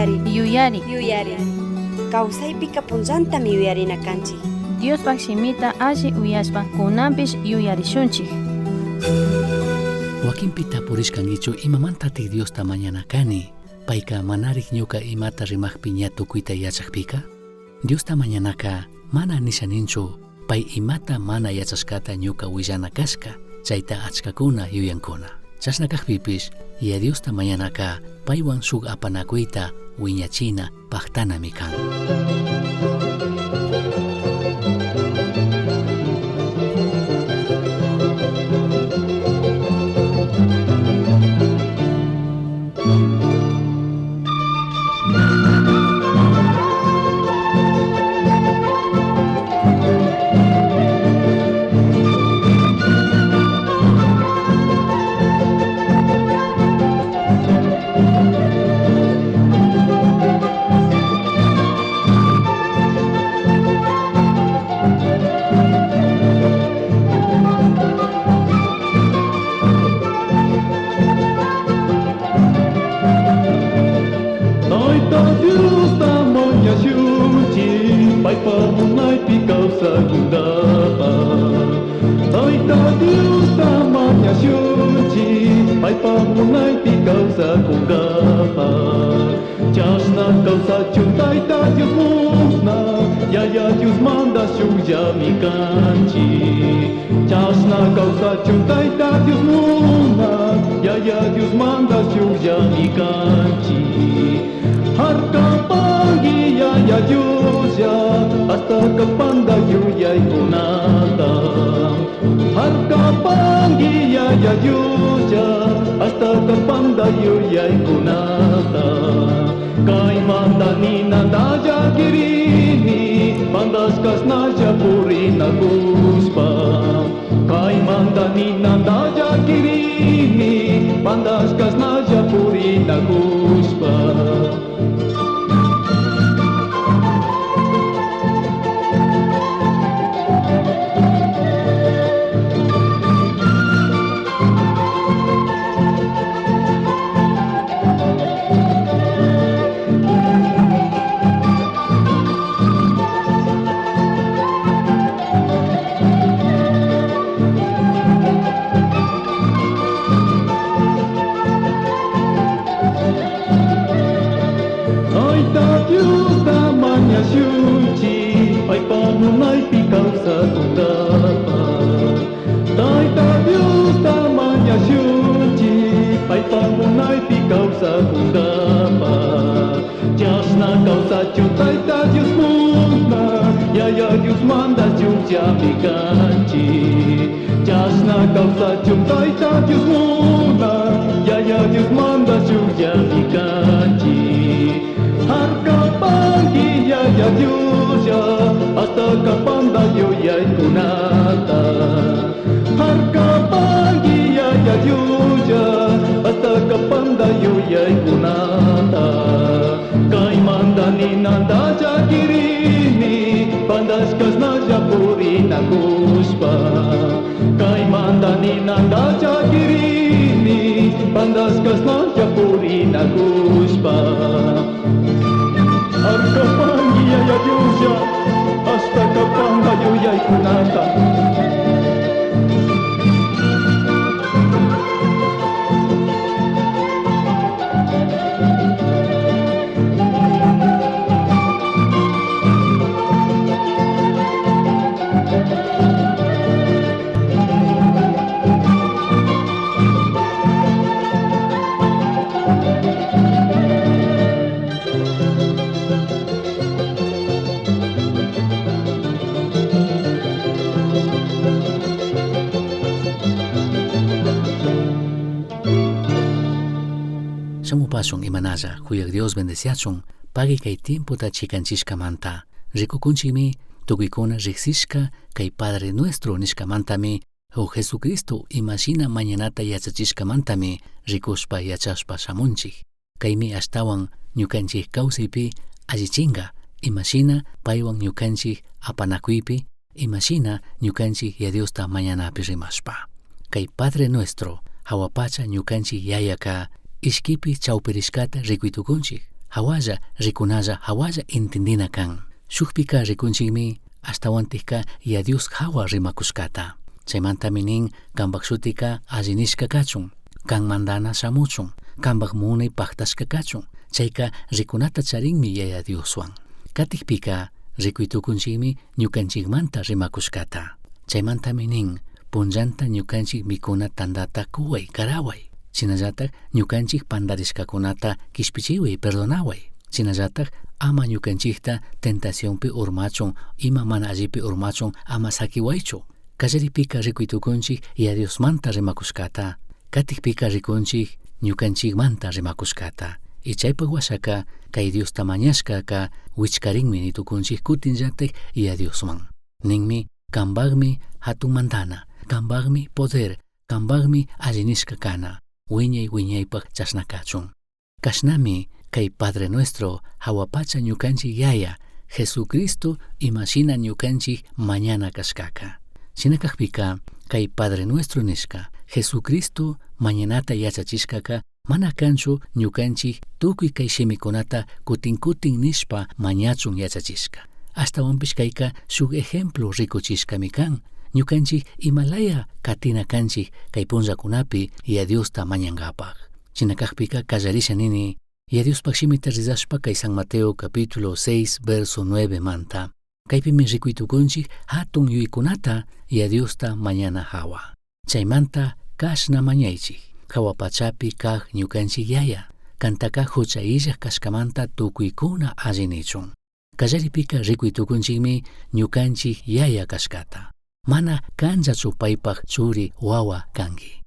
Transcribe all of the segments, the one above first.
Yuyari. Kawsaypika punllantami yuyarina kanchik. Diospak simita alli uyashpa kunanpish yuyarishunchik. Wakinpita purishkankichu imamantatik Diosta mañana kani, payka manarik ñuka imata rimaqpi ña tukuyta yachaqpika? Diosta mañanaka mana nishaninchu pay imata mana yachashkata ñuka willana kashka, chayta achkakuna yuyankuna. Chashna kaqpipish ya Diosta mañanaka paywan shuk apanakuyta wiñachina paqtanami kan. Shamupasun imanalla kuyak Dios bendeciachun pagi kay tiempo ta chikanchishkamanta rikukunchikmi tukuykuna riksishka kay Padre Nuestro nishkamantami o Jesucristo imashina mañanata yachachishkamantami rikushpa yachashpa shamunchik kaymi ashtawan ñukanchik kawsaypi allichinga imashina paywan ñukanchik apanakuypi imashina ñukanchik ya Diosta mañanapi rimashpa kay Padre Nuestro hawapacha ñukanchik yayaka ishkipi chawpirishkata rikuytukunchik hawalla rikunalla hawalla entendina kan. Shukpika rikunchikmi ashtawantika ya Dios hawa rimakushkata. Chaymantami nin kambak shutika allinishka kachun, kan mandana shamuchun, kambak munay paktashka kachun. Chayka rikunata charinmi yaya Dioswan. Katikpika rikuytukunchikmi ñukanchikmanta rimakushkata. Chaymantami nin punllanta ñukanchik mikuna tandata kuway karaway. Chinallatak ñukanchik pandarishkakunata kishpichiway perdonaway. Chinallatak ama ñukanchikta tentacionpi urmachun ima mana allipi urmachun ama sakiwaychu. Kallaripika rikuytukunchik ya Diosmanta rimakushkata. Katikpika rikunchik ñukanchikmanta rimakushkata. Y chaypak washaka kay Diosta mañashkaka wichkarinmi nitukunchik kutinllatak ya Diosman. Ninmi kambagmi hatun mandana, kambagmi poder, kambagmi allinishka kana, wiñaypak chashnakachun. Kashnami kay Padre Nuestro hawapacha ñukanchik yaya Jesucristo imashina ñukanchik mañana kashkaka. Shinakakpika kay Padre Nuestro nishka Jesucristo mañanata yachachishkaka mana kanchu ñukanchik tukuy kay shimikunata kutin nishpa mañachun yachachishka. Ashtawanpish kayka shuk ejemplo rikuchishkami kan. Ñukanchik imalaya katina kanchik kay punllakunapi ya Diosta mañangapak. Chinakakpika kallarisha nini ya Diospak shimita rizashpa kay San Mateo capítulo 6 verso 9 manta. Kaypimi rikuytukunchik hatun yuykunata ya Diosta mañana hawa. Chaymanta kashna mañaychik. Hawapachapi kag ñukanchik yaya. Kantaka huchayillak kashkamanta tukuykuna allinichun. Kallaripika rikuytukunchikmi ñukanchik yaya kashkata. Mana kanchachu paypak churi wawa kanki.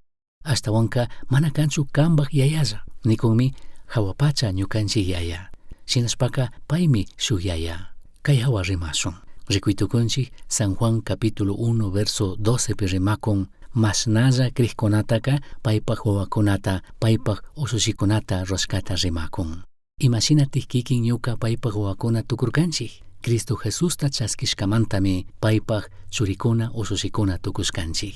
Ashtawanka mana kanchu kambak yayalla. Nikunmi hawapacha ñukanchik yaya. Shinashpaka paymi shuk yaya. Kay hawa rimasun. Rikuytukunchik San Juan capítulo 1 verso 12 pi rimakun masnalla krikkunataka paypak wawakunata paypak usushikunata ruashkata rimakun. Imashinatik kikin ñuka paypak wawakuna tukurkanchik. Cristo Jesusta chaskishkamantami paypak churikuna usushikuna tukushkanchik.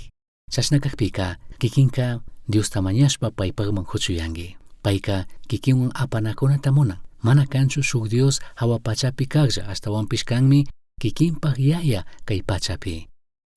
Chashnakakpika kikinka Diosta mañashpa paypakman huchuyanki. Payka kikinwan apanakunata munan. Mana kanchu shuk Dios hawa pachapi kaglla ashtawanpish kanmi kikinpak yaya kay pachapi.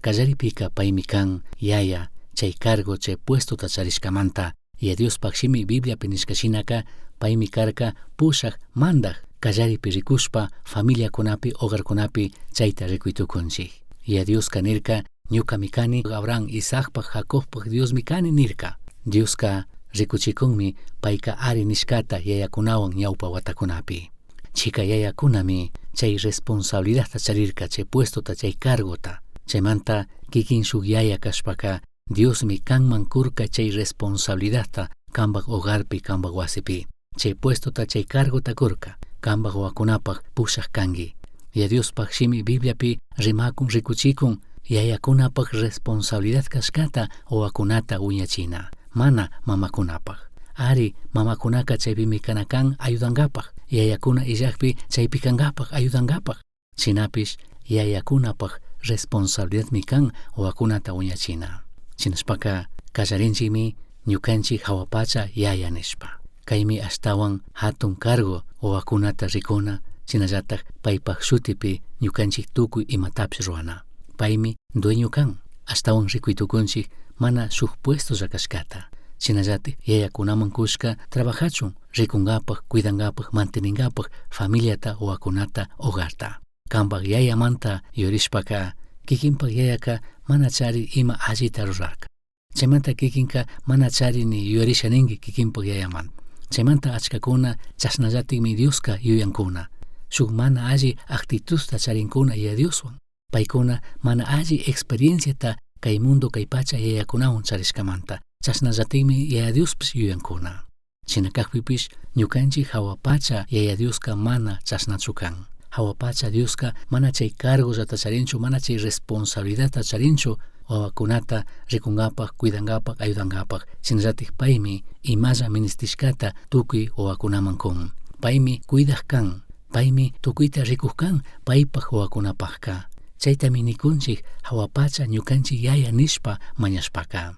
Kallaripika paymi kan yaya chay cargo chay puesto tacharishkamanta ya Diospak shimi Biblia pinishkashinaka paymi karka pushak mandak kallaripi rikushpa familia kunapi hogarkunapi chayta rikuytukunchik. Ya Dioska nirka ñukami kani Abraham, Isaacpak, Jacobpak Diosmi kani nirka. Dioska rikuchikunmi payka ari nishkata yayakunawan ñawpa watakunapi. Chika yayakunami chay responsabilidadta charirka chay puestota chay cargota. Chaymanta kikin shuk yaya kashpaka Diosmi kanman kurka chay responsabilidadta kambak hogarpi kambak wasipi. Chay puestota chay cargota kurka kambak wakunapak pushak kangi. Ya Diospak shimi Bibliapi rimakun rikuchikun yayakunapak responsabilidad kashkata wakunata uñachina. Mana mamakunapak. Ari mamakunaka chaypimi kanakan ayudangapak. Yayakuna illakpi chaypi kangapak ayudangapak. Chinapish yayakunapak responsabilidad mi kan wakunata uñachina. Chinashpaka kallarinchikmi ñukanchik hawapacha yaya nishpa. Kaymi ashtawan hatun cargo wakunata rikuna chinallatak paypak shutipi ñukanchik tukuy imatapis ruana. Paymi dueño kan. Ashtawan rikuytukunchik mana shuk puestos rakashkata. Chinallatik yayakunaman kushka trabajachun rikungapak, cuidangapak, manteningapak familiata wakunata hogarta. Kambak yayamanta yurishpaka kikinpak yayaka mana chari ima allita rurarka. Chaymanta kikinka mana chari ni yurishaninki kikinpak yayaman. Chaymanta achkakuna chasnallatikmi Dioska yuyankuna. Shuk mana alli actitudta charinkuna ya Dioswan. Paykuna mana alli experienciata kay mundo kay pacha yayakunawan charishkamanta. Chasnallatikmi yaya Diospis yuyankuna. Chinakakpipish ñukanchik hawapacha yaya Dioska mana chasnachukan. Hawapacha Dioska mana chay cargosata charinchu, mana chay responsabilidadta charinchu wawakunata rikungapak, cuidangapak, ayudangapak. Chinallatik paymi imalla ministishkata tukuy wawakunaman kun. Paymi cuidak kan. Paymi tukuyta rikuj kan paypak wawakunapakka. Chaytami nikunchik hawapacha ñukanchik yaya nishpa mañashpaka.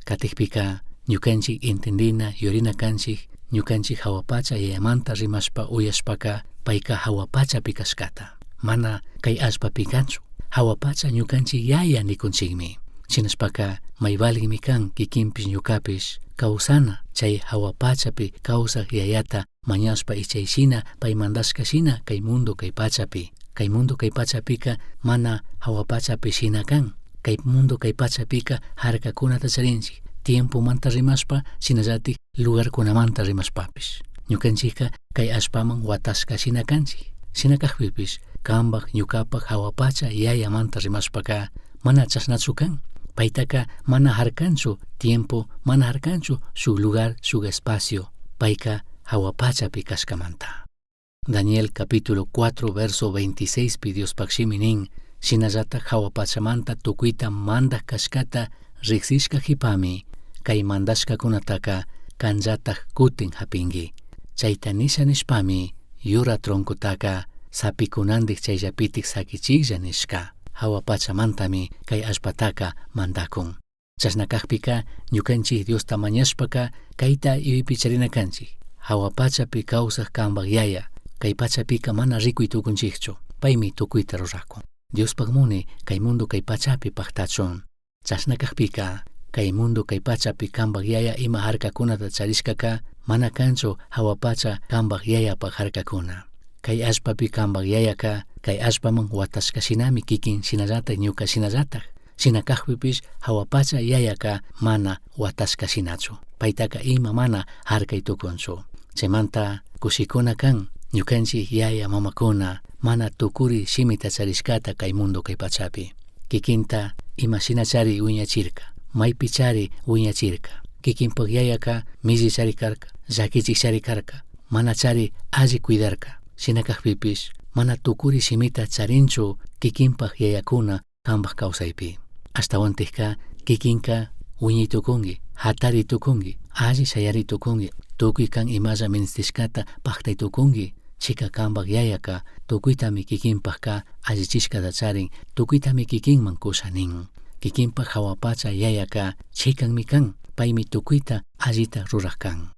Katikpika ñukanchik entendina yurina kanchik ñukanchik hawapacha yayamanta rimashpa uyashpaka payka hawapachapi kashkata. Mana kay allpapi kanchu. Hawapacha ñukanchik yaya nikunchikmi. Chinashpaka mayvalimi kan kikinpish ñukapish kawsana chay hawapachapi kawsaq yayata mañashpa ichayshina pay mandashkashina kay mundo kay pachapi. Kay mundo kay pachapika mana hawapachapi shina kan. Kay mundo kay pachapika harkakunata charinchik. Tiempo manta rimashpa shinallatik lugarkunamanta rimashpapish. Ñukanchika kay allpaman watashka shina kanchik. Shina kaqpipish kambaq ñukapak hawapacha yayamanta rimashpaka mana chasnachu kan. Paytaka mana harkanchu tiempo, mana harkanchu shuk lugar, shuk espacio. Payka hawapachapi kashkamanta. Daniel capítulo 4 verso 26 pi Dios pakshimi nin shinallatak hawapachamanta tukuyta mandak kashkata riksishka hipami kay mandashkakunataka kanllatak kutin hapingi. Chayta nisha nishpami yura tronkutaka sapikunandik chayllapitik sakichiklla nishka. Hawapachamantami kay allpataka mandakun. Chasnakaqpika ñukanchik Diosta mañashpaka kayta yuypi charina kanchik. Hawapachapi kawsaq kambaq yaya kay pachapika mana rikuy tukunchikchu. Paymi tukuyta rurakun. Diospak muni kay mundo kay pachapi paktachun. Chasnakaqpika kay mundo kay pachapi kambaq yaya ima harkakunata charishkaka mana kanchu hawapacha kambaq yayapak harkakuna. Kay allpapi kambaq yayaka kay allpaman watashkashinami kikin shinallatak ñuka shinallatak. Shinakaqpipish hawapacha yayaka mana watashkashinachu. Paytaka ima mana harkay tukunchu. Chaymanta kushikuna kan ñukanchik yaya mamakuna mana tukuri shimita charishkata kay mundo kay pachapi. Kikinta ima shinachari wiñachirka. Maypi chari wiñachirka. Kikinpak yayaka mishi chari karka. Llakichik chari karka. Mana chari alli cuidarka. Shinakaqpipish mana tukuri shimita charinchu kikinpak yayakuna kambaq kawsaypi. Ashtawantikka kikinka wiñitukungi, hatari tukungi, alli shayari tukungi, tukuy kan imalla ministishkata paktay tukungi. Chika kambaq yayaka tukuytami kikinpakka allichishkata charin, tukuytami kikinman kushanin. Kikinpak hawapacha yayaka chikanmi kan, paymi tukuyta allita ruraq kan.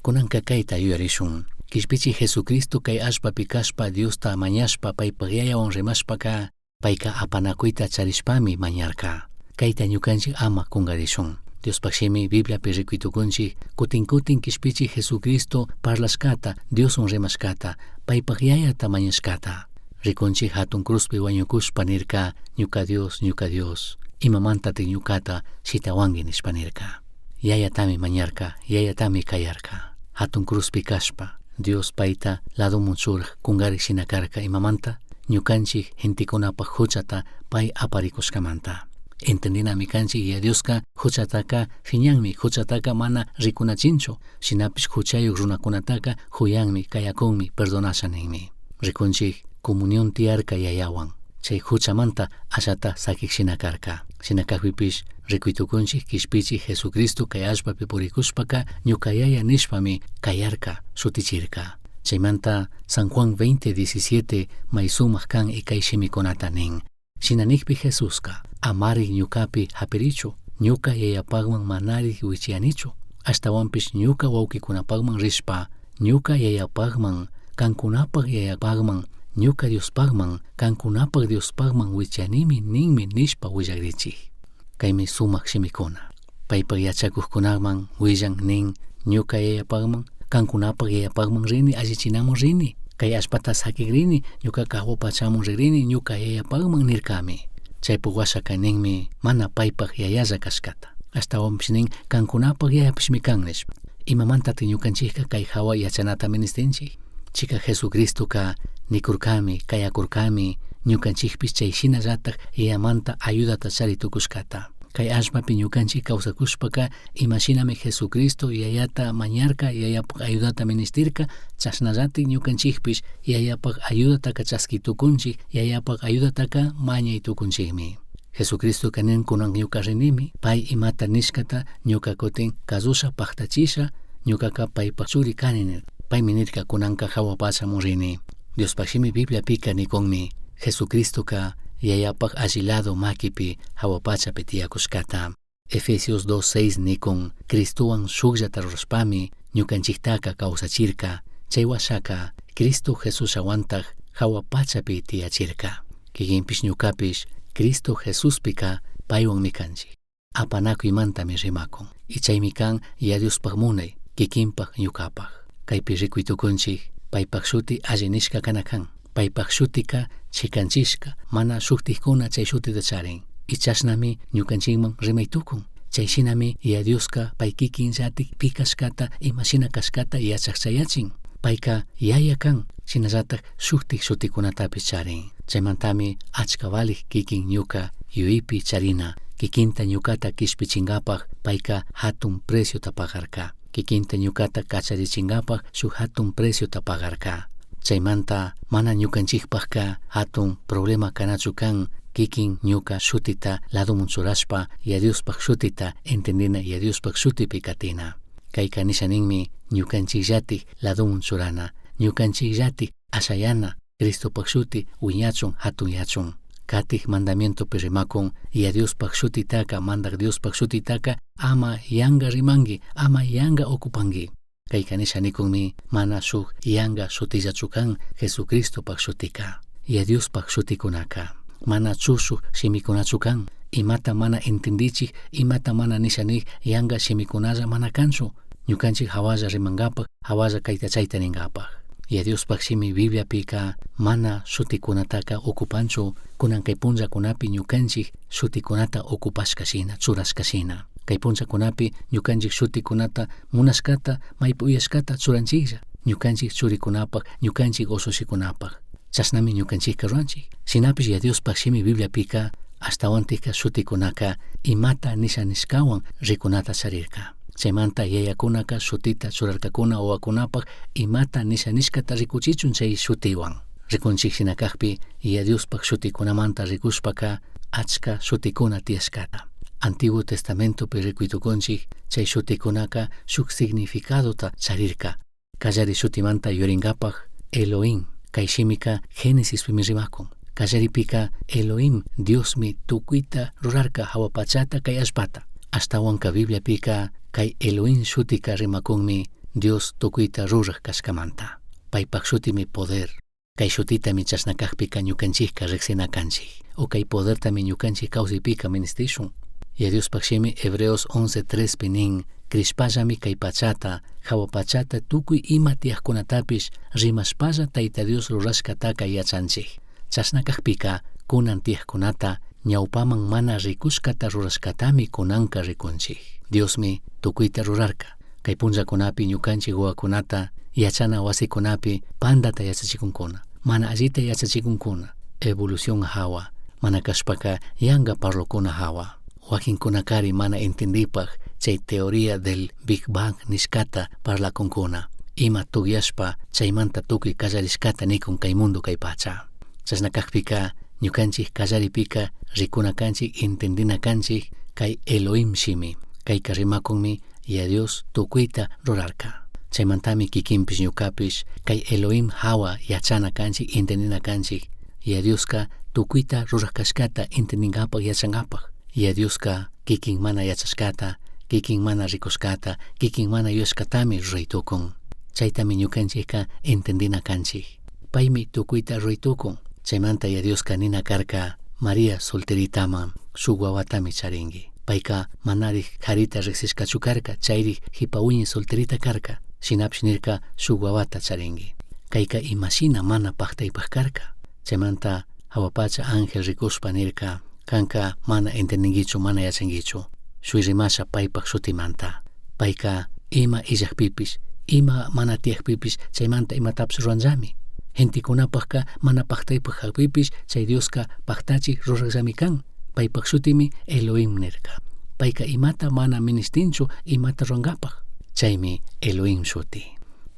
Kunanka kayta yuyarishun. Kishpichi Jesucristo kay allpapi kashpa Diosta mañashpa paypak yayawan rimashpaka payka apanakuyta charishpami mañarka. Kayta ñukanchik ama kungarishun. Diospakshimi Bibliapi rikuytukunchik kutin kutin kishpichi Jesucristo parlashkata Diosun rimashkata paypak yayata mañashkata. Rikunchik hatun cruzpi wañukushpa nirka ñuka Dios imamantatik ñukata shitawangi nishpa nirka. Yayatami mañarka, yayatami kayarka. Hatun cruzpi kashpa Dios payta lado munchuraq kungari shinakarka imamanta ñukanchik gentikunapak huchata pay aparikushkamanta. Entendinami kanchik ya Dioska huchataka fiñanmi, huchataka mana rikunachinchu. Shinapish huchayuk runakunataka huyanmi, kayakunmi, perdonashaninmi. Rikunchik comunión tiarka yayawan. Chay huchamanta ashata sakik shinakarka. Shinakaqpipish rikuytukunchik kishpichik Jesucristo kay allpapi purikushpaka ñuka yaya nishpami kayarka, sutichirka. Chaymanta San Juan 20:17 may sumaq kan ikay shimikunata nin. Shinanikpi Jesuska amarik ñukapi hapirichu, ñuka yayapagman manarik wichianichu. Ashtawanpish ñuka wawkikunapagman rishpa, ñuka yayapagman, kankunapag yayapagman, ñuka Diospagman, kankunapag Diospagman wichianimi ninmi nishpa willagrichik. Kaymi sumaq shimikuna. Paypag yachakuqkunaman willan nin ñuka yayapagman, kankunapag yayapagman rini allichinamun rini. Kay allpata sakik rini, ñuka hawapachamun rini ñuka yayapagman nirkami. Chaypuk washaka ninmi mana paypag yayalla kashkata. Ashtawanpish nin kankunapag yayapishmi kan nish. Imamantatik ñukanchikka kay hawa yachanata ministinchik. Chika Jesucristoka nikurkami, kayakurkami, ñukanchikpish chay shinallatak yayamanta ayudata charitukushkata. Kay allpapi ñukanchik kawsakushpaka imashinami Jesucristo yayata mañarka, yayapak ayudata ministirka, chasnallatik ñukanchikpish yayapak ayudataka chaskitukunchik, yayapak ayudataka mañaytukunchikmi. Jesucristo kanin kunan ñuka rinimi, pay imata nishkata ñuka kutin kazusha paktachisha, ñukaka paypak churi kanin. Paymi nirka kunanka hawapachamun rini. Diospakshimi Bibliapika nikunmi Jesucristoka yayapak allilado makipi hawapachapi tiyakushkata. Efesios 2:6 nikun Cristuwan shukllata rurashpami ñukanchiktaka kawsachirka. Chay washaka Cristo Jesus awantaq hawa pachapi tiyachirka. Kikinpish ñukapish Cristo Jesuspika paywanmi kanchik. Apanakuymantami rimakun. Y chaymi kan Yadiuspaq munay kikinpaq ñukapaq. Kaypi rikuytukunchik paypaq shuti alli nishka kana kan. Paypaq shutika chikanchishka mana shuktikkuna chay shutita charin. Y chashnami ñukanchikman rimaytukun. Chayshinami Yadiuska pay kikin llatik pikashkata imashina kashkata yachaqchayachin. Payka yaya kan shinallatak shuktik shutikunatapis charin. Chaymantami achka valik kikin ñuka yuypi charina. Kikinta ñukata kishpichinkapaq payka hatun preciota pagarka. Kikinta ñukata kacharichinkapaq shuk hatun preciota pagarka. Chaymanta mana ñukanchikpaqka hatun problema kanachu kan kikin ñuka shutita ladomun churashpa Yadiuspaq shutita entendina Yadiuspaq shutipi katina. Kayka nishaninmi ñukanchikllatik ladomun churana. Ñukanchikllatik ashayana Cristopaq shuti wiñachun hatun yachun. Katik mandamientopi rimakun Yadiuspaq shutitaka mandak Diospaq shutitaka ama yanga rimangi, ama yanga okupangi. Kayka nishanikunmi mana shuk yanga shutillachu kan Jesucristopaq shutika. Yadiuspaq shutikunaka mana chushuk shimikunachu kan. Imata mana entendichik, imata mana nishanik yanga shimikunalla mana kanchu. Ñukanchik hawalla rimangapaq, hawalla kayta chayta ninkapaq. Yadiuspaq shimi Bibliapika mana shutikunataka okupanchu kunan kay punllakunapi ñukanchik shutikunata okupashkashina, churashkashina. Kay punllakunapi ñukanchik shutikunata munashkata maypi uyashkata churanchiklla. Ñukanchik churikunapaq, ñukanchik osusikunapaq. Chasnami ñukanchikka ruranchik. Shinapish Yadiuspaq shimi Bibliapika ashtawantika shutikunaka imata nishanishkawan rikunata charirka. Chaymanta yayakunaka shutita churarkakuna wawakunapaq imata nishanishkata rikuchichun chay shutiwan. Rikunchik shinakaqpi Yadiuspaq shutikunamanta rikushpaka achka shutikuna tiyashkata. Antiguo Testamentopi rikuytukunchik chay shutikunaka shuk significadota charirka. Kallari shutimanta yurinkapaq Elohim. Kay shimika Génesispimi rimakun. Kallaripika Elohim Diosmi tukuyta rurarka hawa pachata kay allpata. Ashtawanka Bibliapika kay Elohim shutika rimakunmi Dios tukuyta ruraq kashkamanta. Paypaq shutimi poder. Kay shutitami chasnakaqpika ñukanchikka riqsina kanchik. O kay podertami ñukanchik kawsaypika ministishun. Yadiuspaq shimi Hebreos 11:3 nin krishpallami kay pachata hawa pachata tukuy ima tiyaqkunatapish rimashpalla Tayta Dios rurashkataka yachanchik. Chasnakaqpika kunan tiyaqkunata ñawpaman mana rikushkata rurashkatami kunanka rikunchik. Diosmi tukuyta rurarka. Kay punllakunapi ñukanchik wawakunata yachana wasikunapi pandata yachachikunkuna. Mana allita yachachikunkuna. Evolución hawa. Mana kashpaka yanga parlokuna hawa. Wakinkunakari mana entendipaq chay teoría del Big Bang nishkata parlakunkuna. Ima tugyashpa chaymanta tukuy kallarishkata nikun kay mundo kay pacha. Chasnakaqpika ñukanchik kallaripika rikuna kanchik entendina kanchik kay Elohim shimi. Kayka rimakunmi Yadius tukuyta rurarka. Chaymantami kikinpish ñukapish kay Elohim hawa yachana kanchik entendina kanchik. Yadiuska tukuyta rurajkashkata entendinkapaq yachankapaq. Yadiuska kikin mana yachashkata, kikin mana rikushkata, kikin mana yuyashkatami ruraytukun. Chaytami ñukanchikka entendina kanchik. Paymi tukuyta ruraytukun. Chaymanta Yadiuska nina karka María solteritaman shuk wawatami charinki. Payka manari karita riqsishkachu karka, chayri hipawiñi solterita karka. Shinapish nirka shuk wawata charinki. Kayka imashina mana paqtaypaq karka. Chaymanta hawapacha ángel rikushpa nirka kanka mana entendinkichu, mana yachankichu. Shuyrimasha paypaq shutimanta. Payka ima illaqpipish, ima mana tiyaqpipish chaymanta imatapish ruranllami. Gentikunapaqka mana paqtaypaq haqpipish chay Dioska paqtachik ruraqllami kan. Paypaq shutimi Elohim nirka. Payka imata mana ministinchu imata ruranqapaq. Chaymi Elohim shuti.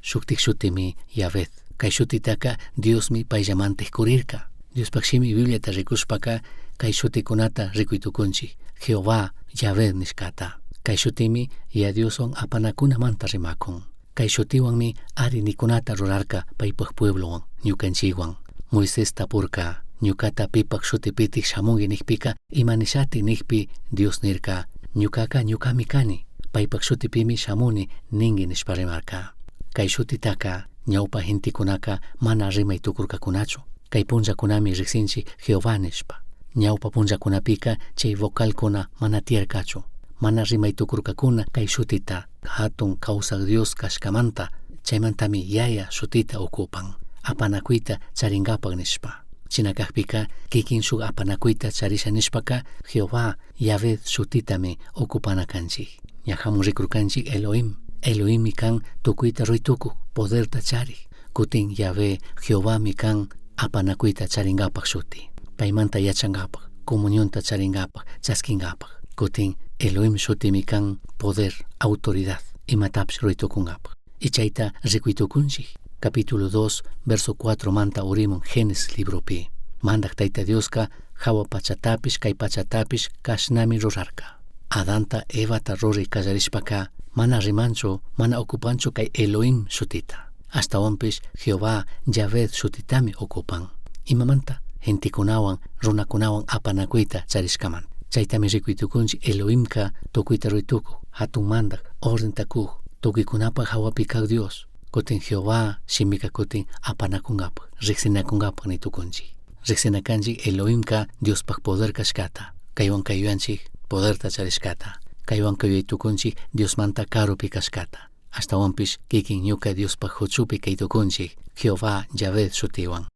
Shuktik shutimi Yahweh. Kay shutitaka Diosmi payllamantej kurirka. Diospaq shimi Bibliata rikushpaka kay shutikunata rikuytukunchik. Jehová Yahweh nishkata. Kay shutimi Yadiuswan apanakunamanta rimakun. Kay shutiwanmi ari nikunata rurarka paypaq pueblowan, ñukanchikwan. Moisés tapurka ñukata pipaq shutipitik shamunki nikpika imanishati nikpi Dios nirka ñukaka ñukami kani, paypak shutipimi shamuni ningi nishpa rimarka. Kay shutitaka ñawpa gentikunaka mana rimay tukurkakunachu. Kay punllakunami riqsinchi Jehová nishpa. Ñawpa punllakunapika chay vocalkuna mana tiyarkachu. Mana rimay tukurkakuna kay shutita hatun kawsaq Dios kashkamanta chaymantami yaya shutita ukupan. Apanakuyta charingapak nishpa. Chinakakpika kikin shuk apanakuyta charisha nishpaka Jehová Yahvé shutitami okupana kanchik. Ñahamun rikurkanchik Elohim. Elohim kan tukuyta ruytuku poderta chari. Kutin Yahvé Jehová mi kan apanakuyta charingapak shuti. Paymanta yachangapak, comunionta charingapak, chaskingapak. Kutin Elohim shuti mi kan poder, autoridad, imatapish ruytukungapak. Ichayta rikuytukunchik. Capítulo 2, verso 4 manta urimun Génesis libro pi. Mandak Tayta Dioska hawa pachatapish kay pachatapish kashnami rurarka. Adanta Evata ruri kallarishpaka mana rimancho, mana okupancho kay Elohim shutita. Hasta onpish Jehová Yahvé shutitami okupan. Imamanta gentikunawan runakunawan apanakuyta charishkaman. Chaytami rikuytukunchi Elohimka tukuyta ruytuku, hatun mandak, orden takuj, tukuykunapak hawapi kag Dios. Kutin Jehová shimika kutin apanakungapak, riksinakungapak nitukunchi. Riksinakanchik Elohimka Diospak poder kashkata. Kaywan kayuyanchik poderta charishkata. Kaywan kayuytukunchik Diosmanta karupi kashkata. Hasta onpish kikin ñuka Diospak huchupi kaytukunchik Jehová Yahvé shutiwan.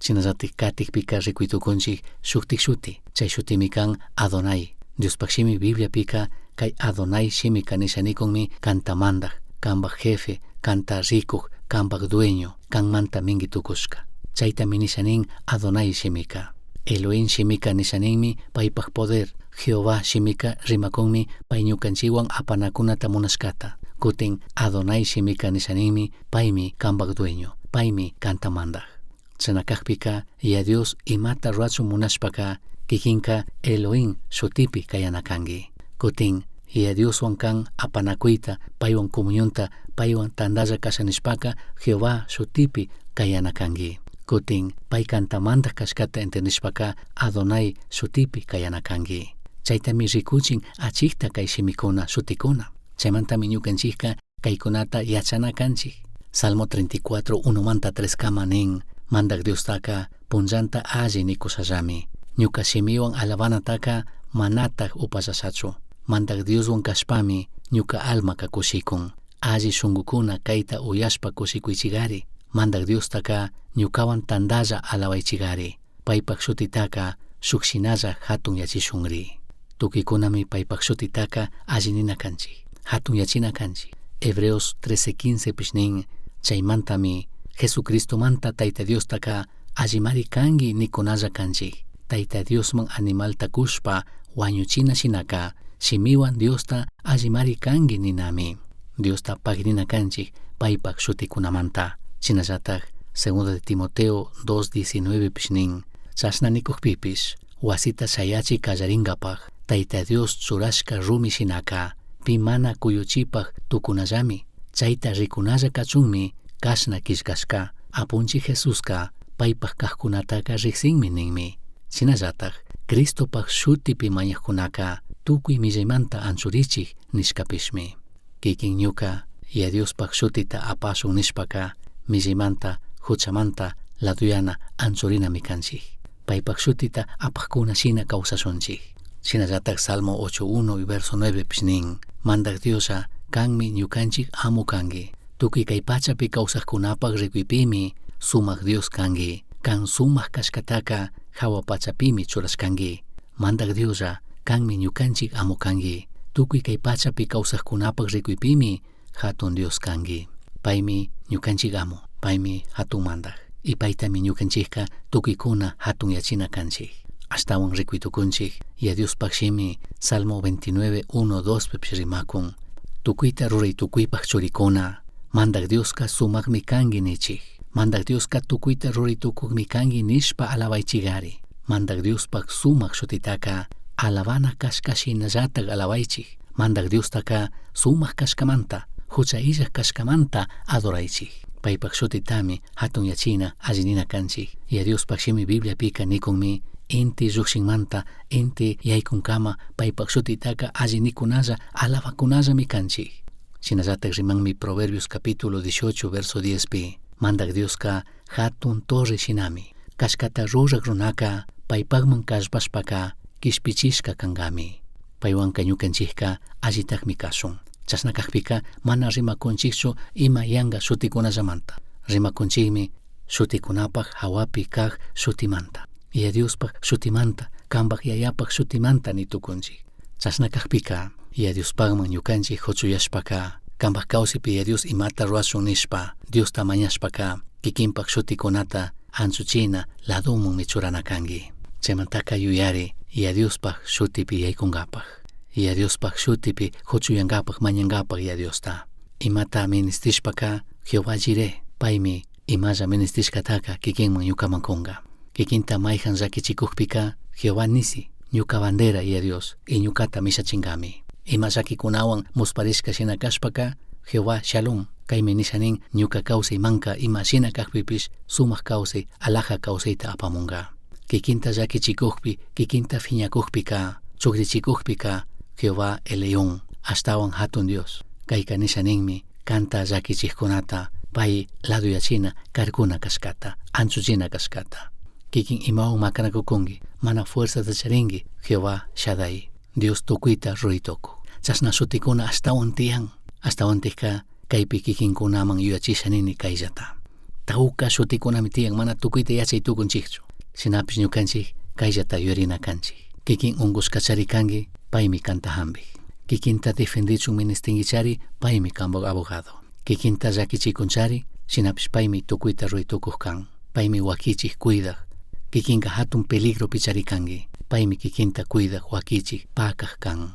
Chinallatik katikpika rikuytukunchik shuktik shuti. Chay shutimi kan Adonai. Diospak shimi Biblia pika kay Adonai shimi kanishanikunmi kanta mandak, kanbak jefe, kanta rikuj, kanbak dueño, kanmanta mingi tukushka. Chaytami nishanin Adonai shimika. Elohim shimika nishaninmi paypak poder. Jehová shimika rimakunmi pay ñukanchiwan apanakunata munashkata. Kutin Adonai shimika nishaninmi paymi kanbak dueño, paymi kanta mandak. Chanakakpika ya Dios imata ruachu munashpaka kikinka Elohim shutipi kayanakangi. Kutin ya Dios wankan apanakuyta paywan comunionta paywan tandalla kashanishpaka Jehová shutipi kayanakangi. Kutin pay kantamanta kashkata entendishpaka Adonai shutipi kayanakangi. Chaytami rikuchin achikta kay shimikuna shutikuna. Chaymantami ñukanchikka kaykunata yachanakanchik. Salmo 34, 1-3 kama nin mandak Diostaka punllanta alli nikusallami. Ñuka shimiwan alabanataka manatak upasashachu. Mandak Dioswan kashpami ñuka almaka kushikun. Alli shungukuna kayta uyashpa kushikuychigari. Mandak Diostaka ñukawan tandalla alawaychigari. Paypak shutitaka shukshinalla hatun yachishunri. Tukikunami paypak shutitaka alli nina kanchik. Hatun yachina kanchik. Hebreos 13:15 pishnin chaymantami Jesucristo manta Tayta Diostaka allimari kangi nikunalla kanchik. Tayta Diosman animal takushpa wañuchina shinaka shimiwan Diosta allimari kangi ninami. Diosta pagrina kanchik paypak shutikunamanta. Chinallatak 2 de Timoteo 2:19 pishnin chasnanikukpipish wasita shayachi kallaringapaj Tayta Dios churashka rumi shinaka pi mana kuyuchipaj tukunallami. Chayta rikunalla kachunmi kashna kishkashka apunchi Jesuska paypaj kajkunataka riqsinmi ninmi. Chinallatak Cristopaj shutipi mañaqkunaka tukuy millaymanta anchurichik nishkapishmi. Kikin ñuka ya Diospaj shutita apashun nishpaka millaymanta huchamanta laduyana anchurinami kanchik. Paypaj shutita apajkuna shina kawsashunchik. Shinallatak Salmo 8:1 y verso 9 pishnin mandak Diosa kanmi ñukanchik amu kangi. Tukuy kay pachapi kawsaqkunapaq rikuypimi sumaq Dios kangi. Kan sumaq kashkataka hawa pachapimi churashkangi. Mandak Diosa kanmi ñukanchik amu kangi. Tukuy kay pachapi kawsaqkunapaq rikuypimi hatun Dios kangi. Paymi ñukanchik amu, paymi hatun mandak. Y paytami ñukanchikka tukuykuna hatun yachina kanchik. Ashtawan rikuytukunchik ya Diospaq shimi Salmo 29:1-2 pipish rimakun. Tukuyta ruray tukuypaq churikuna. Mandak Dioska sumaqmi kangi nichik. Mandak Dioska tukuyta ruray tukukmi kangi nishpa alawaychigari. Mandak Diospaq sumaq shutitaka alabana kashkashinallatak alawaychik. Mandak Diostaka sumaq kashkamanta hucha illaq kashkamanta adoraychik. Paypaq shutitami hatun yachina allinina kanchik. Ya Diospaq shimi Biblia pika nikunmi inti lluqsinmanta inti yaykunkama paypak shutitaka alli nikunalla alabakunallami kanchik. Shinallatak rimanmi Proverbios capítulo 18 verso 10pi mandak Dioska hatun torre shinami kashkata rurak runaka paypakman kashpashpaka kishpichishka kangami paywanka ñukanchikka allitakmi kashun. Chasna kakpika mana rimakunchikchu ima yanga shutikunallamanta. Rimakunchikmi shutikunapaq hawapi kaq shutimanta, Yaydiospak shutimanta, kanpak yayapak shutimanta nitukunchik. Chasna kakpika Yaydiospaman ñukanchik huchuyashpaka, kanpak kawsaypi Yaydios imata ruashun nishpa, Diosta mañashpaka, kikinpak shutikunata anchuchina ladomunmi churanakanki. Chaymantaka yuyari Yaydiospak shutipi yaykunkapaq. Yaydiospak shutipi huchuyankapaq mañankapaq Yaydiosta. Imata ministishpaka Jehová jire, paymi imalla ministishkataka kikinman ñukaman kunka. Kikinta mayjan llakichikukpika Jehová nisi, ñuka bandera Yaydios, y ñukata mishachinkami. Ima llakikunawan musparishka shina kashpaka Jehová shalom, kaymi nishanin ñuka kawsay manka ima shina kakpipish sumak kawsay alaja kawsayta apamunka. Kikinta llakichikukpi, kikinta phiñakukpika, chukrichikukpika Jehová el león, astawan hatun Dios. Kayka nishaninmi kanta llakichikkunata pay laduyachina karkuna kashkata, anchuchina kashkata. Kikin imawan makanakukunki, mana fuerzata charinki, Jehová Shaddai, Dios tukuyta ruritoku. Chasna shutikuna astawan tiyan, astawantika kaypi kikinkunaman yuyachishanini kayllata. Tawka shutikunami tiyan mana tukuyta yachay tukunchikchu. Sinapish ñukanchik kayllata yurina kanchik. Kikin ungushkacharikanki, paymi kanta hambi. Kikinta defendichun ministinkichari, paymi kanpak abogado. Kikinta llakichikunchari, sinapish paymi tukuyta ruritukuq kan. Paymi wakichik cuidak. Kikinka hatun peligro picharikanki, paymi kikinta cuidak wakichik pakaq kan.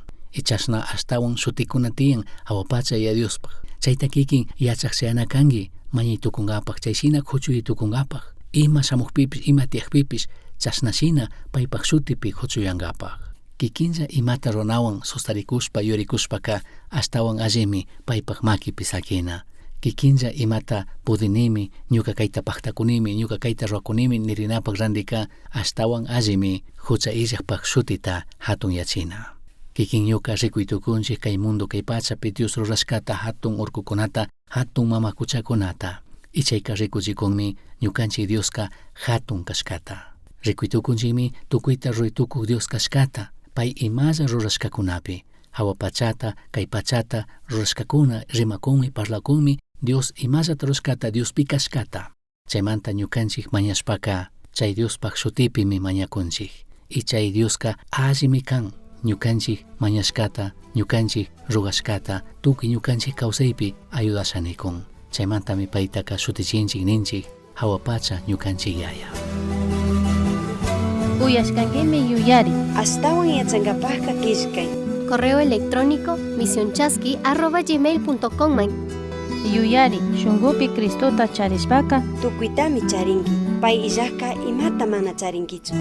Chasna astawan shutikuna tiyan hawapacha Yaydiospak. Chayta kikin yachaqsayanakanki mañaytukunkapaq, chayshina huchuyitukunkapaq. Ima samukpipish ima tiyakpipish chasnashina paypak shutipi huchuyankapaq. Kikinlla imata runawan sustarikushpa yurikushpaka astawan allimi paypak makipi sakina. Kikinlla imata pudinimi, ñuka kayta paktakunimi, ñuka kayta ruakunimi nirinapak randika astawan allimi hucha illakpak shutita hatun yachina. Kikin ñuka rikuytukunchik kay mundo kay pachapi Dios rurashkata hatun urkukunata, hatun mamakuchakunata. Ichayka rikuchikunmi ñukanchik Dioska hatun kashkata. Rikuytukunchikmi tukuyta ruritukuq Dios kashkata, pay imalla rurashkakunapi. Hawa pachata, kay pachata rurashkakuna rimakunmi, parlakunmi Dios imallata rurashkata Diospi kashkata. Chaymanta ñukanchik mañashpaka chay Diospak shutipimi mañakunchik. Y chay Dioska allimi kan. Ñukanchik mañashkata, ñukanchik rugashkata, tukuy ñukanchik kawsaypi ayudashanikun. Chaymantami paytaka shutichinchik ninchik hawapacha ñukanchik yaya. Uyashkankimi yuyari. Astawan yachankapaqqa kishkay. Correo electrónico misionchaski@gmail.com. Yuyari, shungupi Cristota charishpaka Tukuytami charinki, pay illaqqa imata mana charinkichu.